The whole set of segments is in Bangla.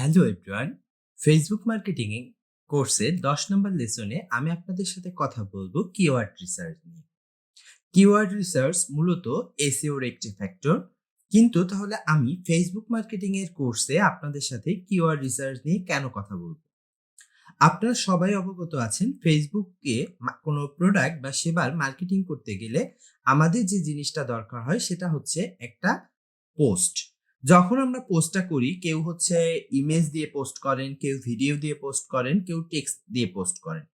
হ্যালো এভরিওয়ান, ফেসবুক মার্কেটিং কোর্সের 10 নম্বর লেসনে আমি আপনাদের সাথে কথা বলবো কিওয়ার্ড রিসার্চ নিয়ে। কিওয়ার্ড রিসার্চ মূলত এসইওর একটি ফ্যাক্টর, কিন্তু তাহলে আমি ফেসবুক মার্কেটিং এর কোর্সে আপনাদের সাথে কিওয়ার্ড রিসার্চ নিয়ে কেন কথা বলবো? আপনারা সবাই অবগত আছেন, ফেসবুকে কোনো প্রোডাক্ট বা সেবার মার্কেটিং করতে গেলে আমাদের যে জিনিসটা দরকার হয় সেটা হচ্ছে একটা পোস্ট। যখন আমরা পোস্টটা করি, কেউ হচ্ছে ইমেজ দিয়ে পোস্ট করেন, কেউ ভিডিও দিয়ে পোস্ট করেন, কেউ টেক্সট দিয়ে পোস্ট করেন।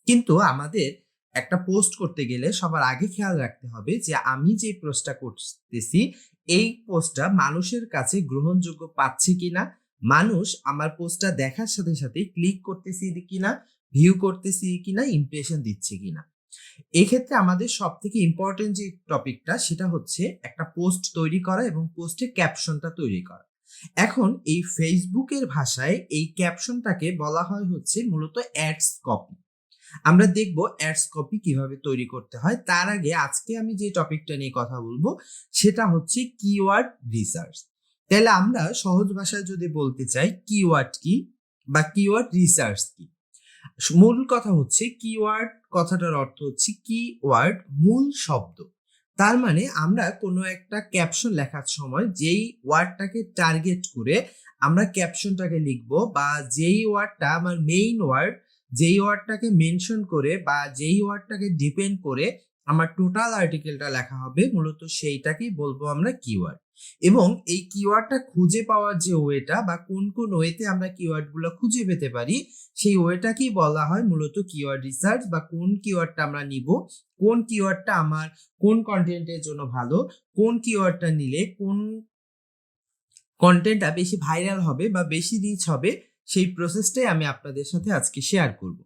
কিন্তু আমাদের একটা পোস্ট করতে গেলে সবার আগে খেয়াল রাখতে হবে যে আমি যে পোস্টটা করতেছি এই পোস্টটা মানুষের কাছে গ্রহণযোগ্য পাচ্ছে কিনা, মানুষ আমার পোস্টটা দেখার সাথে সাথে ক্লিক করতেছি কিনা, ভিউ করতেছি কিনা, ইমপ্রেশন দিচ্ছে কিনা। এক্ষেত্রে আমাদের সবথেকে ইম্পর্টেন্ট যে টপিকটা সেটা হচ্ছে একটা পোস্ট তৈরি করা এবং পোস্টের ক্যাপশনটা তৈরি করা। এখন এই ফেসবুকের ভাষায় এই ক্যাপশনটাকে বলা হয় হচ্ছে মূলত অ্যাডস কপি। আমরা দেখব অ্যাডস কপি কিভাবে তৈরি করতে হয়। তার আগে আজকে আমি যে টপিকটা নিয়ে কথা বলবো সেটা হচ্ছে কিওয়ার্ড রিসার্চ। তাহলে আমরা সহজ ভাষায় যদি বলতে চাই কিওয়ার্ড কি বা কিওয়ার্ড রিসার্চ কি, মূল কথা হচ্ছে কিওয়ার্ড কথাটার অর্থ হচ্ছে কিওয়ার্ড মূল শব্দ। তার মানে আমরা কোনো একটা ক্যাপশন লেখার সময় যেই ওয়ার্ডটাকে টার্গেট করে আমরা ক্যাপশনটাকে লিখবো, বা যেই ওয়ার্ডটা আমার মেইন ওয়ার্ড, যেই ওয়ার্ডটাকে মেনশন করে বা যেই ওয়ার্ডটাকে ডিপেন্ড করে আমার টোটাল আর্টিকেলটা লেখা হবে, মূলত সেইটাকেই বলবো আমরা কিওয়ার্ড। এবং এই কিওয়ার্ডটা খুঁজে পাওয়ার যে ওয়েটা বা কোন কোন ওয়েতে আমরা কিওয়ার্ডগুলো খুঁজে পেতে পারি, সেই ওয়েটাকেই বলা হয় মূলত কিওয়ার্ড রিসার্চ। বা কোন কিওয়ার্ডটা আমরা নিব, কোন কিওয়ার্ডটা আমার কোন কন্টেন্টের জন্য ভালো, কোন কিওয়ার্ডটা নিলে কোন কন্টেন্টটা বেশি ভাইরাল হবে বা বেশি রিচ হবে, সেই প্রসেসটাই আমি আপনাদের সাথে আজকে শেয়ার করব।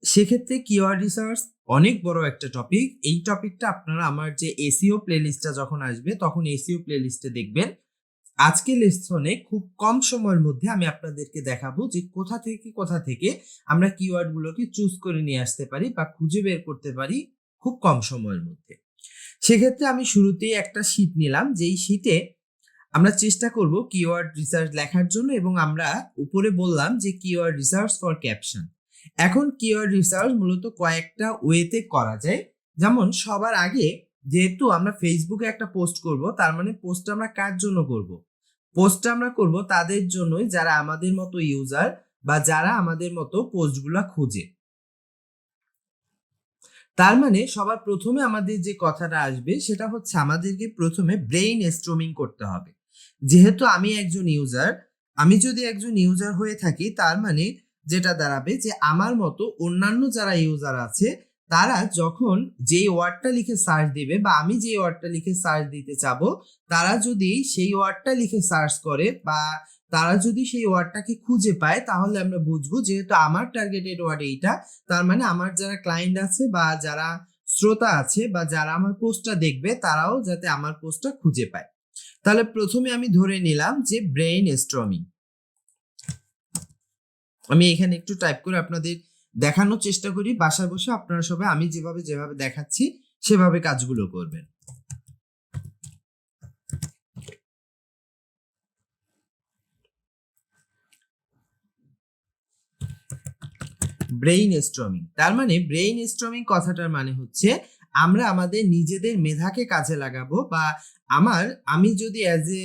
সেক্ষেত্রে কিওয়ার্ড রিসার্চ অনেক বড় একটা টপিক। এই টপিকটা আপনারা আমার যে এসইও প্লেলিস্টটা যখন আসবে তখন এসইও প্লেলিস্টে দেখবেন। আজকে লেসনে খুব কম সময়ের মধ্যে আমি আপনাদেরকে দেখাবো যে কোথা থেকে আমরা কিওয়ার্ড গুলোকে চুজ করে নিয়ে আসতে পারি বা খুঁজে বের করতে পারি খুব কম সময়ের মধ্যে। সেক্ষেত্রে আমি শুরুতেই একটা শীট নিলাম, যেই শীটে আমরা চেষ্টা করব কিওয়ার্ড রিসার্চ লেখার জন্য, এবং আমরা উপরে বললাম যে কিওয়ার্ড রিসার্চ ফর ক্যাপশন। এখন কিওয়ার্ড রিসার্চ মূলত কয়েকটা ওয়েতে করা যায়। যেমন সবার আগে, যেহেতু আমরা ফেসবুকে একটা পোস্ট করব, তার মানে পোস্টটা আমরা কার জন্য করব? পোস্টটা আমরা করব তাদের জন্যই যারা আমাদের মতো ইউজার বা যারা আমাদের মতো পোস্টগুলা খুঁজে। তার মানে সবার প্রথমে আমাদের যে কথাটা আসবে সেটা হচ্ছে আমাদেরকে প্রথমে ব্রেইন স্ট্রমিং করতে হবে। যেহেতু আমি একজন ইউজার, আমি যদি একজন ইউজার হয়ে থাকি তার মানে যেটা দাঁড়াবে যে আমার মতো অন্যান্য যারা ইউজার আছে তারা যখন যেই ওয়ার্ডটা লিখে সার্চ দিবে বা আমি যে ওয়ার্ডটা লিখে সার্চ দিতে চাবো, তারা যদি সেই ওয়ার্ডটা লিখে সার্চ করে বা তারা যদি সেই ওয়ার্ডটাকে খুঁজে পায়, তাহলে আমরা বুঝবো যেহেতু আমার টার্গেটেড ওয়ার্ড এইটা, তার মানে আমার যারা ক্লায়েন্ট আছে বা যারা শ্রোতা আছে বা যারা আমার পোস্টটা দেখবে তারাও যাতে আমার পোস্টটা খুঁজে পায়। তাহলে প্রথমে আমি ধরে নিলাম যে ব্রেইন স্ট্রমিং। আমি এখানে একটু টাইপ করে আপনাদের দেখানোর চেষ্টা করি, বাসায় বসে আপনারা সবাই আমি যেভাবে দেখাচ্ছি সেভাবে কাজগুলো করবেন। ব্রেইন স্ট্রমিং, তার মানে ব্রেইন স্ট্রমিং কথাটার মানে হচ্ছে আমরা আমাদের নিজেদের মেধাকে কাজে লাগাবো, বা আমি যদি অ্যাজ এ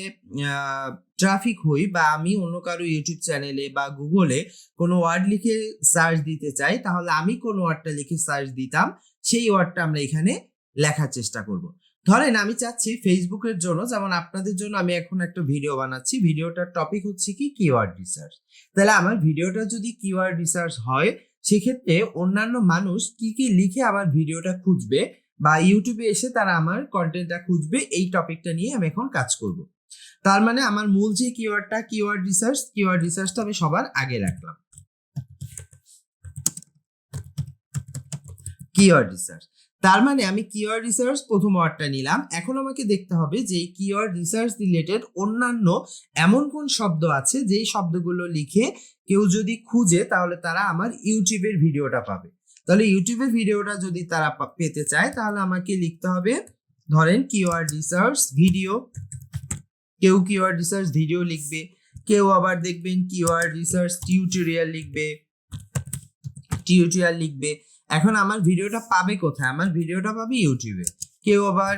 ট্রাফিক হই বা আমি অন্য কারো ইউটিউব চ্যানেলে বা গুগলে কোনো ওয়ার্ড লিখে সার্চ দিতে চাই, তাহলে আমি কোন ওয়ার্ডটা লিখে সার্চ দিতাম সেই ওয়ার্ডটা আমরা এখানে লেখার চেষ্টা করব। ধরেন আমি চাচ্ছি ফেসবুকের জন্য, যেমন আপনাদের জন্য আমি এখন একটা ভিডিও বানাচ্ছি, ভিডিওটার টপিক হচ্ছে কি কিওয়ার্ড রিসার্চ। তাহলে আমার ভিডিওটা যদি কিওয়ার্ড রিসার্চ হয়, সেক্ষেত্রে অন্যান্য মানুষ কি কি লিখে আমার ভিডিওটা খুঁজবে বা ইউটিউবে এসে তারা আমার কন্টেন্টটা খুঁজবে, এই টপিকটা নিয়ে আমি এখন কাজ করব। তার মানে আমার মূল যে কিওয়ার্ডটা কিওয়ার্ড রিসার্চটা আমি সবার আগে রাখলাম। কিওয়ার্ড রিসার্চ, তার মানে আমি কিওয়ার্ড রিসার্চ প্রথম ওয়ার্ডটা নিলাম। এখন আমাকে দেখতে হবে যে এই কিওয়ার্ড রিসার্চ রিলেটেড অন্যান্য এমন কোন শব্দ আছে যেই শব্দগুলো লিখে কেউ যদি খুঁজে তাহলে তারা আমার ইউটিউবের ভিডিওটা পাবে। তাহলে ইউটিউবের ভিডিওটা যদি তারা পেতে চায় তাহলে আমাকে লিখতে হবে, ধরেন কিওয়ার্ড রিসার্চ ভিডিও। কেউ কিওয়ার্ড রিসার্চ ভিডিও লিখবে, কেউ আবার দেখবেন কিওয়ার্ড রিসার্চ টিউটোরিয়াল লিখবে। এখন আমার ভিডিওটা পাবে কোথায়? আমার ভিডিওটা পাবে ইউটিউবে। কেউ আবার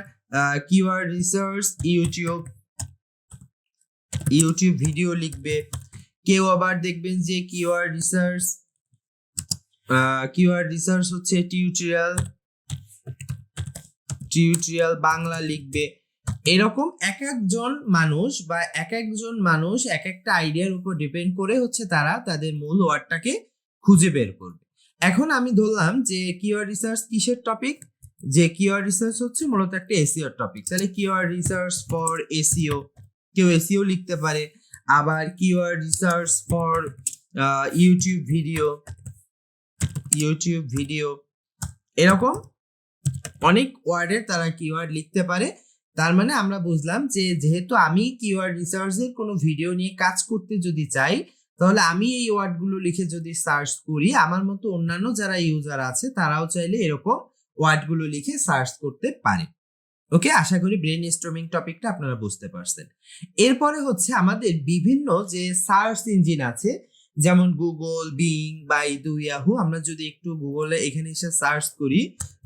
কিওয়ার্ড রিসার্চ ইউটিউব ভিডিও লিখবে। কেউ আবার দেখবেন যে কিওয়ার্ড রিসার্চ হচ্ছে টিউটোরিয়াল বাংলা লিখবে। এরকম এক একজন মানুষ এক একটা আইডিয়ার উপর ডিপেন্ড করে হচ্ছে তারা তাদের মূল ওয়ার্ডটাকে খুঁজে বের করবে। এখন আমি ধরলাম যে কিওয়ার্ড রিসার্চ কিসের টপিক, যে কিওয়ার্ড রিসার্চ হচ্ছে মূলত একটা এসইও টপিক, তাহলে কিওয়ার্ড রিসার্চ ফর এসইও, কেউ এসইও লিখতে পারে। আবার keyword research for YouTube video, এরকম অনেক ওয়ার্ডের তারা কিওয়ার্ড লিখতে পারে। তার মানে আমরা বুঝলাম যে যেহেতু আমি কিওয়ার্ড রিসার্চের কোনো ভিডিও নিয়ে কাজ করতে যদি চাই, তাহলে আমি এই ওয়ার্ডগুলো লিখে যদি সার্চ করি, আমার মতো অন্যান্য যারা ইউজার আছে তারাও চাইলে এরকম ওয়ার্ডগুলো লিখে সার্চ করতে পারে। ওকে, আশা করি ব্রেন স্টর্মিং টপিকটা আপনারা বুঝতে পারছেন। এরপরে হচ্ছে আমাদের বিভিন্ন যে সার্চ ইঞ্জিন আছে, যেমন গুগল, বিং, বাইদু, ইয়াহু। আমরা যদি একটু গুগলে এখানে এসে সার্চ করি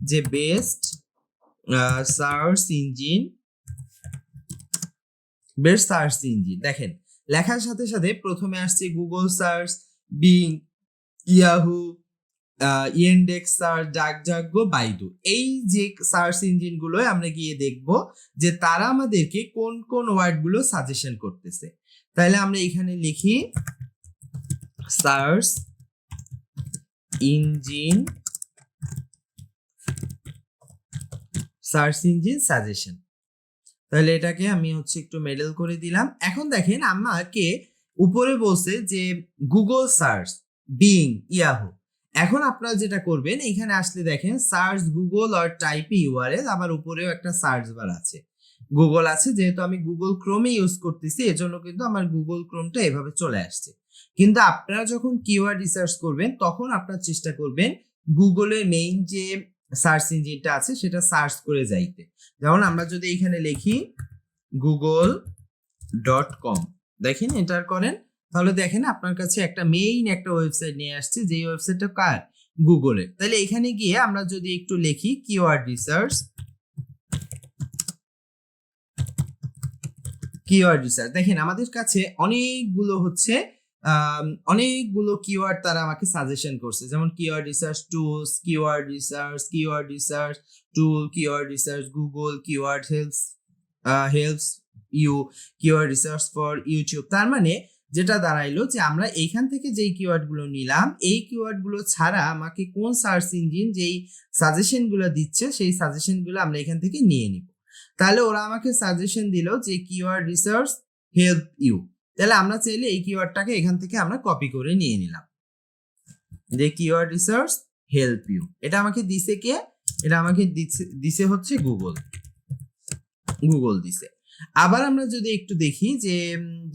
যে বেস্ট সার্চ ইঞ্জিন, দেখেন লেখার সাথে সাথে প্রথমে আসছে Google search, Bing, Yahoo, index search, DuckDuckGo, Baidu. এই যে সার্চ ইঞ্জিন গুলো আমরা গিয়ে দেখব যে তারা আমাদেরকে কোন কোন ওয়ার্ড গুলো সাজেশন করতেছে। তাহলে আমরা এখানে লিখি সার্চ ইঞ্জিন সাজেশন। তাহলে এটাকে আমি হচ্ছে একটু মেডেল করে দিলাম। এখন দেখেন আমাকে উপরে বলছে যে গুগল সার্চ, বিং, ইয়াহু। এখন আপনারা যেটা করবেন, এখানে আসলে দেখেন search Google or type URL, আবার উপরেও একটা সার্চ বার আছে, গুগল আছে। যেহেতু আমি গুগল ক্রোমে ইউজ করতেছি, এজন্য কিন্তু আমার গুগল ক্রোমটা এভাবে চলে আসছে। কিন্তু আপনারা যখন কিওয়ার্ড রিসার্চ করবেন তখন আপনারা চেষ্টা করবেন গুগলের মেইন যে সার্চ ইঞ্জিনটা আছে সেটা সার্চ করে যাইতে। যেমন আমরা যদি এখানে লিখি google.com, দেখেন এন্টার করেন, তাহলে দেখেন আপনার কাছে একটা ওয়েবসাইট নিয়ে আসছে, যে ওয়েবসাইটটা কার? গুগলের। তাহলে এখানে গিয়ে আমরা যদি একটু লিখি কিওয়ার্ড রিসার্চ, দেখেন আমাদের কাছে অনেকগুলো কিওয়ার্ড তারা আমাকে সাজেশন করছে। যেমন keyword research tools, keyword research tool, keyword research Google, keyword helps you, keyword research for YouTube. তার মানে যেটা দাঁড়াইলো যে আমরা এইখান থেকে যেই কিওয়ার্ড গুলো নিলাম, এই কিওয়ার্ড গুলো ছাড়া আমাকে কোন সার্চ ইঞ্জিন যেই সাজেশন গুলো দিচ্ছে সেই সাজেশন গুলো আমরা এখান থেকে নিয়ে নিব। তাহলে ওরা আমাকে সাজেশন দিল যে কিওয়ার্ড রিসার্চ হেল্প ইউ। তাহলে আমরা চাইলে এই কিওয়ার্ডটাকে এখান থেকে আমরা কপি করে নিয়ে নিলাম, যে কিওয়ার্ড রিসার্চ হেল্প ইউ। এটা আমাকে দিছে কে? এটা আমাকে দিছে হচ্ছে গুগল দিছে। আবার আমরা যদি একটু দেখি যে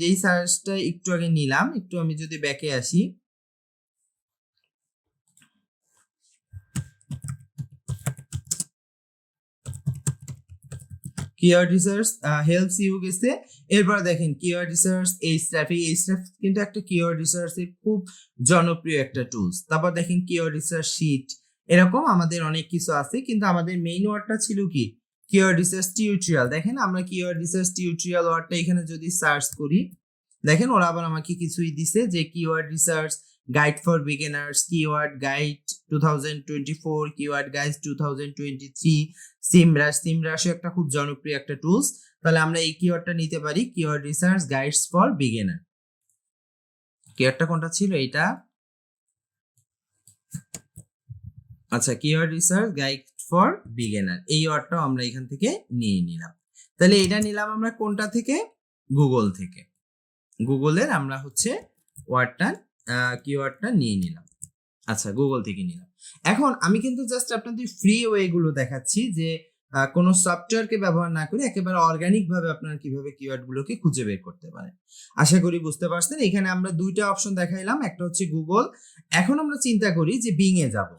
যেই সার্চটা একটু আগে নিলাম, একটু আমি যদি ব্যাকে আসি, কিওয়ার্ড রিসার্চ হেল্পস ইউ গেছে। এরপর দেখেন কিওয়ার্ড রিসার্চ এইচট্র্যাপ কিন্তু একটা কিওয়ার্ড রিসার্চের খুব জনপ্রিয় একটা টুলস। তারপর দেখেন কিওয়ার্ড রিসার্চ শিট, এরকম আমাদের অনেক কিছু আছে। কিন্তু আমাদের মেইন ওয়ার্ডটা ছিল কি? Keyword research tutorial. দেখেন আমরা কিওয়ার্ড রিসার্চ টিউটোরিয়াল ওয়ার্ডটা এখানে যদি সার্চ করি, দেখেন ওরা আবার আমাকে কিছুই দিছে, যে keyword research guide for beginners, keyword guide 2024, keyword guide 2023, সিমরাশ একটা খুব জনপ্রিয় একটা টুলস। তাহলে আমরা এই কিওয়ার্ডটা নিতে পারি, keyword research guides for beginner. কিওয়ার্ডটা কোনটা ছিল? এটা, আচ্ছা, keyword research guide for beginner, এই ওয়ার্ডটাও আমরা এখান থেকে নিয়ে নিলাম। তাহলে এটা নিলাম আমরা কোনটা থেকে? গুগল থেকে। গুগলের আমরা হচ্ছে কিওয়ার্ডটা নিয়ে নিলাম। আচ্ছা, গুগল থেকে নিলাম। এখন আমি কিন্তু জাস্ট আপনাদের ফ্রি ওয়ে গুলো দেখাচ্ছি, যে কোনো সফটওয়্যারকে ব্যবহার না করে একেবারে অর্গানিক ভাবে আপনারা কিভাবে কিওয়ার্ড গুলোকে খুঁজে বের করতে পারেন। আশা করি বুঝতে পারছেন। এখানে আমরা দুইটা অপশন দেখাইলাম, একটা হচ্ছে গুগল। এখন আমরা চিন্তা করি যে বিং এ যাব,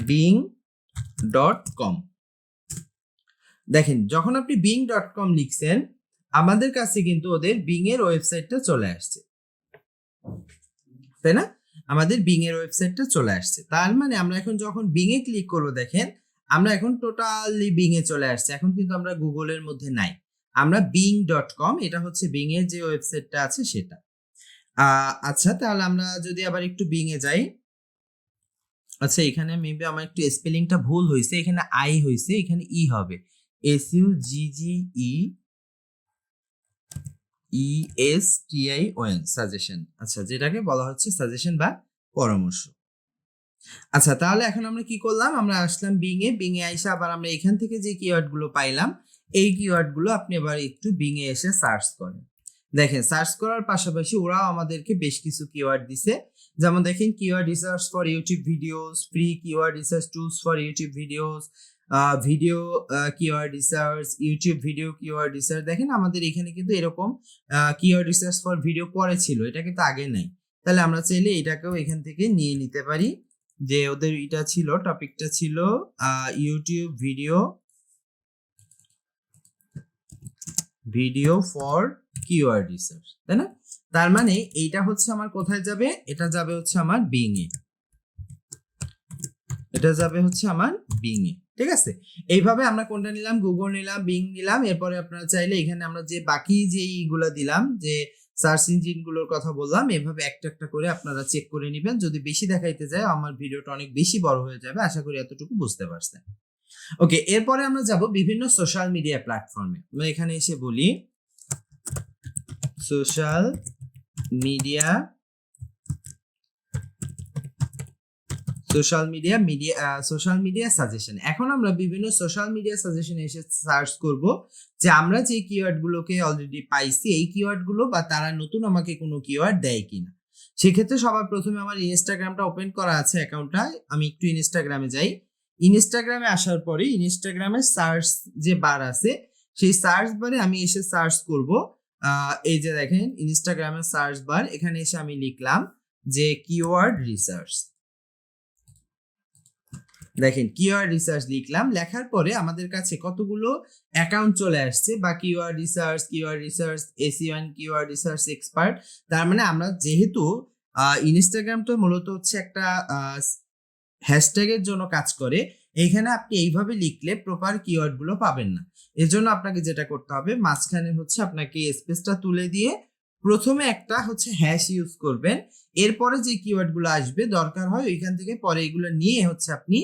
bing.com। দেখেন যখন আপনি bing.com লিখছেন, আমাদের কাছে কিন্তু ওদের বিং এর ওয়েবসাইটটা চলে আসছে, তাই না? আমাদের বিং এর ওয়েবসাইটটা চলে আসছে। তার মানে আমরা এখন যখন বিং এ ক্লিক করবো, দেখেন আমরা এখন টোটালি বিং এ চলে আসছে। এখন কিন্তু আমরা গুগলের মধ্যে নাই, আমরা bing.com, এটা হচ্ছে বিং এর যে ওয়েবসাইটটা আছে সেটা। আচ্ছা, তাহলে আমরা যদি আবার একটু বিং এ যাই। আচ্ছা, এখানে মেবি আমার একটু স্পেলিংটা ভুল হয়েছে, এখানে আই হয়েছে, এখানে ই হবে, SUGGEESTION, সাজেশন। আচ্ছা, যেটাকে বলা হচ্ছে সাজেশন বা পরামর্শ। আচ্ছা, তাহলে এখন আমরা কি করলাম, আমরা আসলাম বিং এ আইসা আবার আমরা এখান থেকে যে কিওয়ার্ড গুলো পাইলাম, এই কিওয়ার্ড গুলো আপনি আবার একটু বিং এ এসে সার্চ করেন। দেখেন, সার্চ করার পাশাপাশি ওরাও আমাদেরকে বেশ কিছু কিওয়ার্ড দিছে। যেমন দেখেন, keyword research for YouTube videos, free keyword research tools for YouTube videos, video keyword research, YouTube video keyword research. দেখেন আমাদের এখানে কিন্তু এরকম কিওয়ার্ড রিসার্চ ফর ভিডিও পরে ছিল, এটা কিন্তু আগে নাই। তাহলে আমরা চাইলে এটাকেও এখান থেকে নিয়ে নিতে পারি, যে ওদের এটা ছিল, টপিকটা ছিল YouTube video for keyword research, তাই না? তার মানে এইটা হচ্ছে আমার কোথায় যাবে, এটা যাবে হচ্ছে আমার বিং এ, এটা যাবে হচ্ছে আমার বিং এ। ঠিক আছে, এইভাবে আমরা কোনটা নিলাম, গুগল নিলাম, বিং নিলাম। এরপরে আপনারা চাইলে এখানে আমরা যে বাকি যে এইগুলা দিলাম, যে সার্চ ইঞ্জিন গুলোর কথা বললাম, এভাবে একটা একটা করে আপনারা চেক করে নেবেন। যদি বেশি দেখাইতে যায় আমার ভিডিওটা অনেক বেশি বড় হয়ে যাবে, আশা করি এতটুকু বুঝতে পারছেন। ওকে, এরপরে আমরা যাব বিভিন্ন সোশ্যাল মিডিয়া প্ল্যাটফর্মে। আমরা এখানে এসে বলি সোশ্যাল মিডিয়া সাজেশন। এখন আমরা বিভিন্ন সোশ্যাল মিডিয়া সাজেশনে এসে সার্চ করব যে আমরা যে কিওয়ার্ড গুলোকে অলরেডি পাইছি, এই কিওয়ার্ড গুলো বা তারা নতুন আমাকে কোনো কিওয়ার্ড দেয় কিনা। সেক্ষেত্রে সবার প্রথমে আমার ইনস্টাগ্রামটা ওপেন করা আছে অ্যাকাউন্টটা, আমি একটু ইনস্টাগ্রামে যাই। ইনস্টাগ্রামে আসার পরে ইনস্টাগ্রামের সার্চ যে বার আছে, সেই সার্চ বারে আমি এসে সার্চ করব। এই যে দেখেন ইনস্টাগ্রামের সার্চ বার, এখানে এসে আমি লিখলাম যে কিওয়ার্ড রিসার্চ। দেখেন কিওয়ার্ড রিসার্চ লিখলাম, লেখার পরে আমাদের কাছে কতগুলো অ্যাকাউন্ট চলে আসছে, বা keyword research SEO keyword research expert. তার মানে আমরা যেহেতু ইনস্টাগ্রামটা মূলত হচ্ছে একটা হ্যাশট্যাগের জন্য কাজ করে, এইখানে আপনি এইভাবে লিখলে প্রপার কিওয়ার্ড গুলো পাবেন না। এর জন্য আপনাকে যেটা করতে হবে, মাঝখানে হচ্ছে আপনাকে স্পেসটা তুলে দিয়ে প্রথমে একটা হচ্ছে হ্যাশ ইউজ করবেন। এরপরে যে কিওয়ার্ড গুলো আসবে দরকার হয় ওইখান থেকে পরে এগুলো নিয়ে হচ্ছে আপনি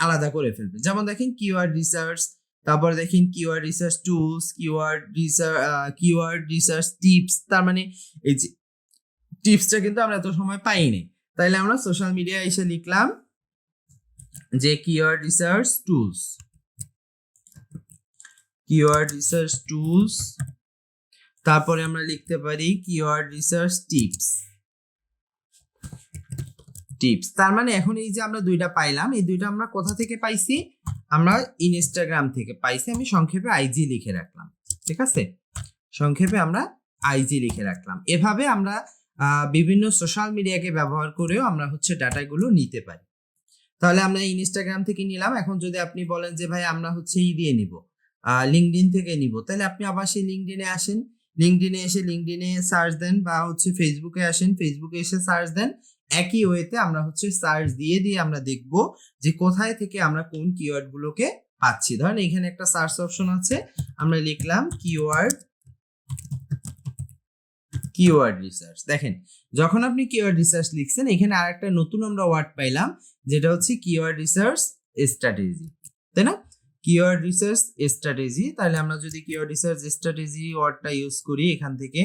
আলাদা করে ফেলবেন। যেমন দেখেন কিওয়ার্ড রিসার্চ, তারপর দেখেন keyword research tools, keyword research tips. তার মানে এই যে টিপসটা কিন্তু আমরা এত সময় পাইনি। তাইলে আমরা সোশ্যাল মিডিয়ায় এসে লিখলাম যে কিওয়ার্ড রিসার্চ টুলস, তারপরে আমরা লিখতে পারি কিওয়ার্ড রিসার্চ টিপস। তার মানে এখন এই যে আমরা দুইটা পাইলাম, এই দুইটা আমরা কোথা থেকে পাইছি, আমরা ইনস্টাগ্রাম থেকে পাইছি। আমি সংক্ষেপে আইজি লিখে রাখলাম, ঠিক আছে, সংক্ষেপে আমরা আইজি লিখে রাখলাম। এভাবে আমরা বিভিন্ন সোশ্যাল মিডিয়াকে ব্যবহার করেও আমরা হচ্ছে ডাটাগুলো নিতে পারি। তাহলে আমরা ইনস্টাগ্রাম থেকে নিলাম। এখন যদি আপনি বলেন যে ভাই আমরা হচ্ছে দিয়ে নিব, লিঙ্কডইন থেকে নিব, তাহলে আপনি আবার সেই লিঙ্কডইনে আসেন, লিঙ্কডইনে এসে লিঙ্কডইনে সার্চ দেন, বা হচ্ছে ফেসবুকে আসেন, ফেসবুকে এসে সার্চ দেন। একই ওয়েতে আমরা হচ্ছে সার্চ দিয়ে আমরা দেখব যে কোথায় থেকে আমরা কোন কিওয়ার্ড গুলোকে পাচ্ছি। ধরেন এখানে একটা সার্চ অপশন আছে, আমরা লিখলাম কিওয়ার্ড রিসার্চ। দেখেন যখন আপনি কিওয়ার্ড রিসার্চ লিখছেন, এখানে আরেকটা নতুন আমরা ওয়ার্ড পাইলাম, যেটা হচ্ছে কিওয়ার্ড রিসার্চ স্ট্র্যাটেজি, তাই না? Keyword research strategy. তাহলে আমরা যদি কিওয়ার্ড রিসার্চ স্ট্র্যাটেজি ওয়ার্ডটা ইউজ করি, এখান থেকে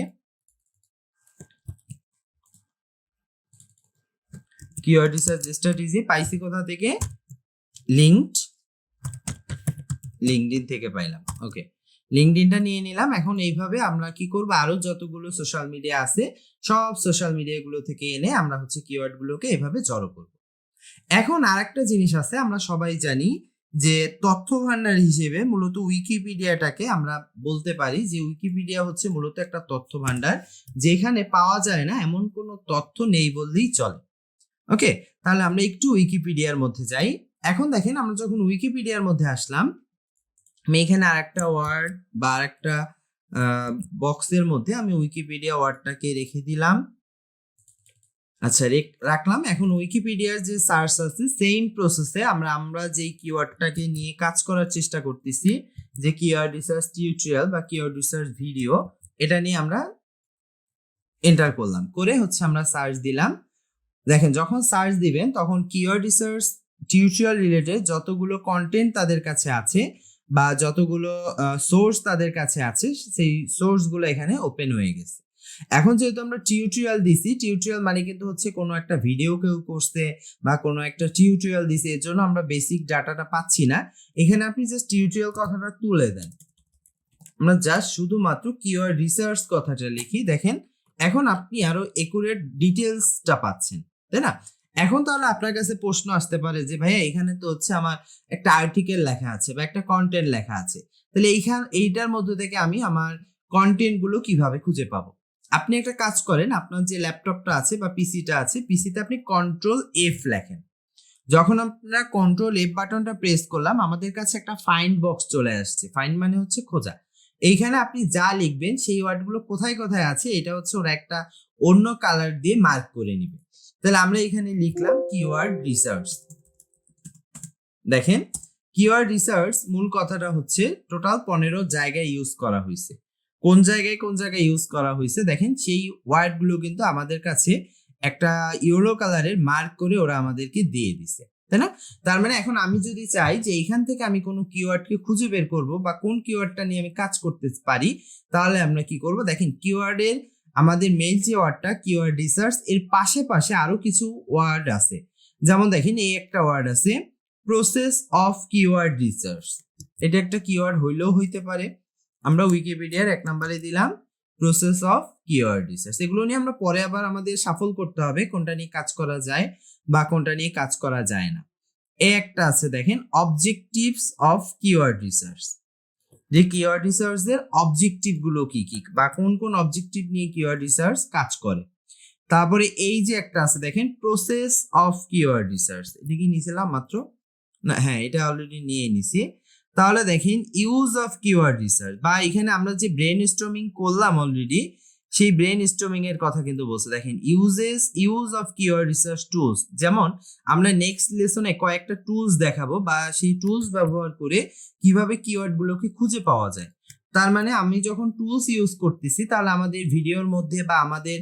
কিওয়ার্ড রিসার্চ স্ট্র্যাটেজি পাইছি কোথা থেকে, লিঙ্কডইন থেকে পাইলাম। ওকে, লিঙ্কডইনটা নিয়ে নিলাম। এখন এইভাবে আমরা কি করব, আরো যতগুলো সোশ্যাল মিডিয়া আছে সব সোশ্যাল মিডিয়া গুলো থেকে এনে আমরা হচ্ছে কিওয়ার্ড গুলোকে এভাবে জড়ো করব। এখন আরেকটা জিনিস আছে, আমরা সবাই জানি যে তথ্য ভান্ডার হিসেবে মূলত উইকিপিডিয়াটাকে আমরা বলতে পারি যে উইকিপিডিয়া হচ্ছে মূলত একটা তথ্য ভান্ডার, যেখানে পাওয়া যায় না এমন কোনো তথ্য নেই বললেই চলে। ওকে, তাহলে আমরা একটু উইকিপিডিয়ার মধ্যে যাই। এখন দেখেন আমরা যখন উইকিপিডিয়ার মধ্যে আসলাম, আমি এখানে আরেকটা ওয়ার্ড বা আরেকটা বক্সের মধ্যে আমি উইকিপিডিয়া ওয়ার্ডটাকে রেখে দিলাম। আচ্ছা, রাখলাম। এখন উইকিপিডিয়ার যে সার্চ আছে সেম প্রসেসে আমরা যেই কিওয়ার্ডটাকে নিয়ে কাজ করার চেষ্টা করতেছি, যে কিওয়ার্ড রিসার্চ টিউটোরিয়াল বা কিওয়ার্ড রিসার্চ ভিডিও, এটা নিয়ে আমরা এন্টার করলাম, করে হচ্ছে আমরা সার্চ দিলাম। দেখেন, যখন সার্চ দিবেন তখন কিওয়ার্ড রিসার্চ টিউটোরিয়াল রিলেটেড যতগুলো কন্টেন্ট তাদের কাছে আছে বা যতগুলো সোর্স তাদের কাছে আছে, সেই সোর্সগুলো এখানে ওপেন হয়ে গেছে। এখন যেহেতু আমরা টিউটোরিয়াল দিছি, টিউটোরিয়াল মানে কিন্তু হচ্ছে কোনো একটা ভিডিও কেউ করছে বা কোনো একটা টিউটোরিয়াল দিছে, এর জন্য আমরা বেসিক ডাটাটা পাচ্ছি না। এখানে আপনি জাস্ট টিউটোরিয়াল কথাটা তুলে দেন, আমরা জাস্ট শুধুমাত্র কিওয়ার্ড রিসার্চ কথাটা লিখি। দেখেন, এখন আপনি আরো একুরেট ডিটেলসটা পাচ্ছেন, তাই না? এখন তাহলে আপনার কাছে প্রশ্ন আসতে পারে যে ভাইয়া, এখানে তো হচ্ছে আমার একটা আর্টিকেল লেখা আছে বা একটা কন্টেন্ট লেখা আছে, তাহলে এইটার মধ্যে থেকে আমি আমার কন্টেন্ট গুলো কিভাবে খুঁজে পাবো? আপনি একটা কাজ করেন, আপনার যে ল্যাপটপটা আছে বা পিসিটা আছে, পিসিতে আপনি কন্ট্রোল এফ লেখেন। যখন আমরা কন্ট্রোল এফ বাটনটা প্রেস করলাম, আমাদের কাছে একটা ফাইন্ড বক্স চলে আসছে। ফাইন্ড মানে হচ্ছে খোঁজা। এইখানে আপনি যা লিখবেন সেই ওয়ার্ডগুলো কোথায় কোথায় আছে এটা হচ্ছে ওরা একটা অন্য কালার দিয়ে মার্ক করে নিবে। তাহলে আমরা এখানে লিখলাম কিওয়ার্ড রিসার্চ। দেখেন, কিওয়ার্ড রিসার্চ মূল কথাটা হচ্ছে টোটাল 15 জায়গায় ইউজ করা হয়েছে। কোন জায়গায় ইউজ করা হয়েছে দেখেন, সেই ওয়ার্ডগুলো কিন্তু আমাদের কাছে একটা ইয়েলো কালারের মার্ক করে ওরা আমাদেরকে দিয়ে দিছে, তাই না? তার মানে এখন আমি যদি চাই যে এইখান থেকে আমি কোনো কিওয়ার্ডকে খুঁজে বের করব বা কোন কিওয়ার্ডটা নিয়ে আমি কাজ করতে পারি, তাহলে আমরা কি করব? দেখেন, কিওয়ার্ডের আমাদের মেইন যে ওয়ার্ডটা কিওয়ার্ড রিসার্চ, এর পাশে পাশে আরো কিছু ওয়ার্ড আছে। যেমন দেখেন, এই একটা ওয়ার্ড আছে প্রসেস অফ কিওয়ার্ড রিসার্চ। এটা একটা কিওয়ার্ড হইলেও হইতে পারে। আমরা উইকিপিডিয়ার 1 নম্বরে দিলাম প্রসেস অফ কিওয়ার্ড রিসার্চ। এগুলো নিয়ে আমরা পরে আবার আমাদের সাফল করতে হবে কোনটা নিয়ে কাজ করা যায় বা কোনটা নিয়ে কাজ করা যায় না। এই একটা আছে দেখেন, অবজেক্টিভস অফ কিওয়ার্ড রিসার্চ। যে কিওয়ার্ড রিসার্চ এর অবজেক্টিভ গুলো কি কি বা কোন কোন অবজেক্টিভ নিয়ে কিওয়ার্ড রিসার্চ কাজ করে। তারপরে এই যে একটা আছে দেখেন, প্রসেস অফ কিওয়ার্ড রিসার্চ। এটা কি নিয়েছিলাম মাত্র? না, হ্যাঁ, এটা অলরেডি নিয়ে নিছি। তাহলে দেখেন, ইউজ অফ কিওয়ার্ড রিসার্চ, বা এখানে আমরা যে ব্রেন স্টর্মিং করলাম অলরেডি, সেই ব্রেন স্টর্মিং এর কথা কিন্তু বলছে। দেখেন, use of keyword research tools. যেমন আমরা নেক্সট লেসনে কয়েকটা টুলস দেখাবো বা সেই টুলস ব্যবহার করে কিভাবে কিওয়ার্ড গুলোকে খুঁজে পাওয়া যায়। তার মানে আমি যখন টুলস ইউজ করতেছি, তাহলে আমাদের ভিডিওর মধ্যে বা আমাদের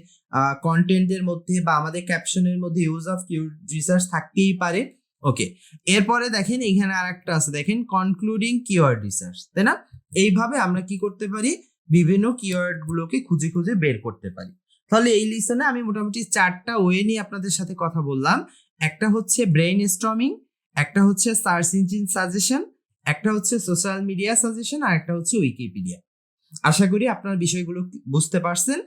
কন্টেন্টের মধ্যে বা আমাদের ক্যাপশনের মধ্যে ইউজ অফ কিওয়ার্ড রিসার্চ থাকতেই পারে। ওকে, এরপরে দেখেন এখানে আরেকটা আছে দেখেন, কনক্লুডিং কিওয়ার্ড রিসার্চ, তাই না? এইভাবে আমরা কি করতে পারি? বিভিন্ন কিওয়ার্ড গুলোকে খুঁজে খুঁজে বের করতে পারি। তাহলে এই লিসনে আমি মোটামুটি 4টা ওয়ে নিয়ে আপনাদের সাথে কথা বললাম। একটা হচ্ছে ব্রেইন স্টর্মিং, একটা হচ্ছে সার্চ ইঞ্জিন সাজেশন, একটা হচ্ছে সোশ্যাল মিডিয়া সাজেশন, আর একটা হচ্ছে উইকিপিডিয়া। আশা করি আপনারা বিষয়গুলো বুঝতে পারছেন।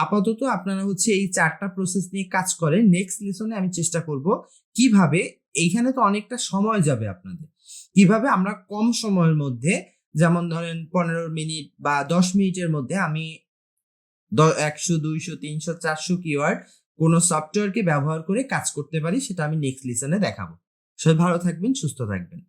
আপাতত আপনারা হচ্ছে এই 4টা প্রসেস নিয়ে কাজ করেন। নেক্সট লেসনে আমি চেষ্টা করব কিভাবে, এইখানে তো অনেকটা সময় যাবে আপনাদের, কিভাবে আমরা কম সময়ের মধ্যে, যেমন ধরেন 15 মিনিট বা 10 মিনিটের মধ্যে আমি 100, 200, 300, 400 কিওয়ার্ড কোনো সফটওয়্যারকে ব্যবহার করে কাজ করতে পারি, সেটা আমি নেক্সট লেসনে দেখাবো। সবাই ভালো থাকবেন, সুস্থ থাকবেন।